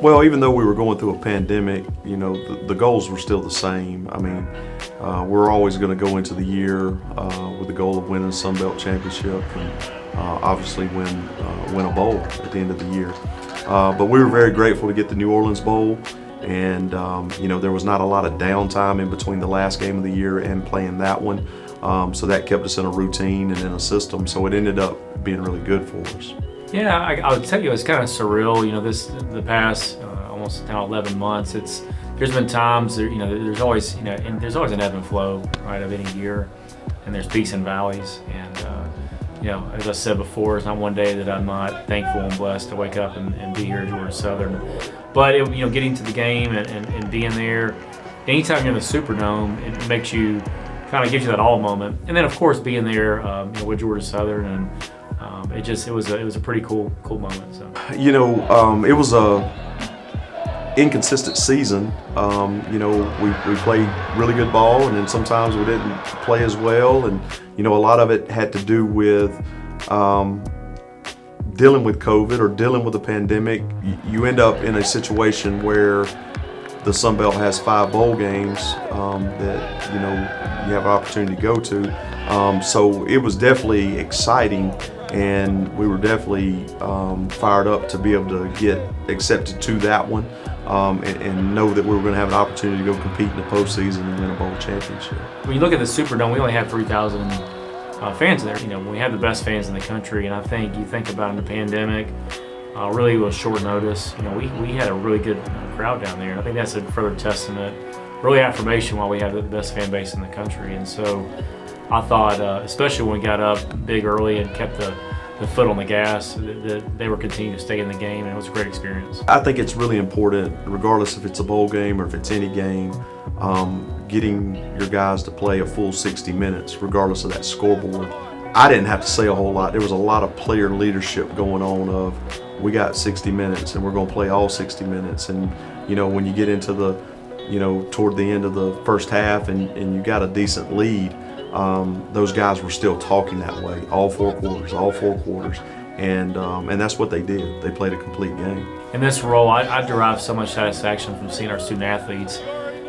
Well, even though we were going through a pandemic, you know, the goals were still the same. I mean, we're always going to go into the year with the goal of winning the Sun Belt Championship and obviously win a bowl at the end of the year. But we were very grateful to get the New Orleans Bowl, and you know, there was not a lot of downtime in between the last game of the year and playing that one. So that kept us in a routine and in a system. So it ended up being really good for us. Yeah, I'll tell you, it's kind of surreal. You know, the past almost now 11 months. There's been times there, you know, there's always and there's always an ebb and flow, right, of any year, and there's peaks and valleys. And you know, as I said before, it's not one day that I'm not thankful and blessed to wake up and be here at Georgia Southern. But you know, getting to the game and being there, anytime you're in the Superdome, it makes you kind of gives you that all moment. And then of course being there you know, with Georgia Southern, and it was a pretty cool moment. So you know, it was a inconsistent season. You know, we played really good ball, and then sometimes we didn't play as well. And you know, a lot of it had to do with dealing with COVID or dealing with the pandemic. You end up in a situation where the Sun Belt has 5 bowl games that you know you have an opportunity to go to. So it was definitely exciting, and we were definitely fired up to be able to get accepted to that one, and know that we were going to have an opportunity to go compete in the postseason and win a bowl championship. When you look at the Superdome, we only have 3,000 fans there. You know, we have the best fans in the country, and I think you think about in the pandemic, really was short notice. You know, we had a really good crowd down there, and I think that's a further testament, really affirmation why we have the best fan base in the country. And so I thought, especially when we got up big early and kept the foot on the gas, that they were continuing to stay in the game, and it was a great experience. I think it's really important, regardless if it's a bowl game or if it's any game, getting your guys to play a full 60 minutes, regardless of that scoreboard. I didn't have to say a whole lot. There was a lot of player leadership going on of, we got 60 minutes and we're going to play all 60 minutes. And, you know, when you get into the, you know, toward the end of the first half and you got a decent lead, those guys were still talking that way, all four quarters. And that's what they did. They played a complete game. In this role, I derive so much satisfaction from seeing our student athletes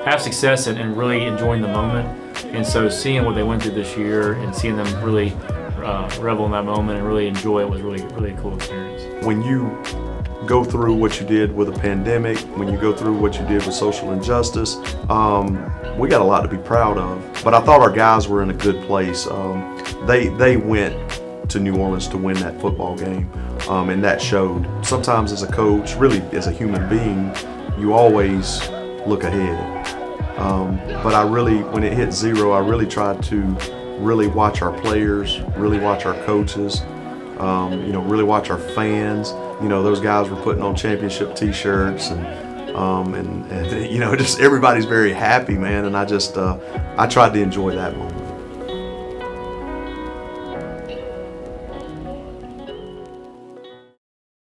have success and really enjoying the moment. And so seeing what they went through this year and seeing them really revel in that moment and really enjoy it was really a cool experience. When you go through what you did with a pandemic, when you go through what you did with social injustice, we got a lot to be proud of. But I thought our guys were in a good place. They went to New Orleans to win that football game, and that showed. Sometimes as a coach, really as a human being, you always look ahead. But I really, when it hit zero, I really tried to really watch our players, really watch our coaches, you know, really watch our fans. You know, those guys were putting on championship T-shirts, and you know, just everybody's very happy, man. And I tried to enjoy that moment.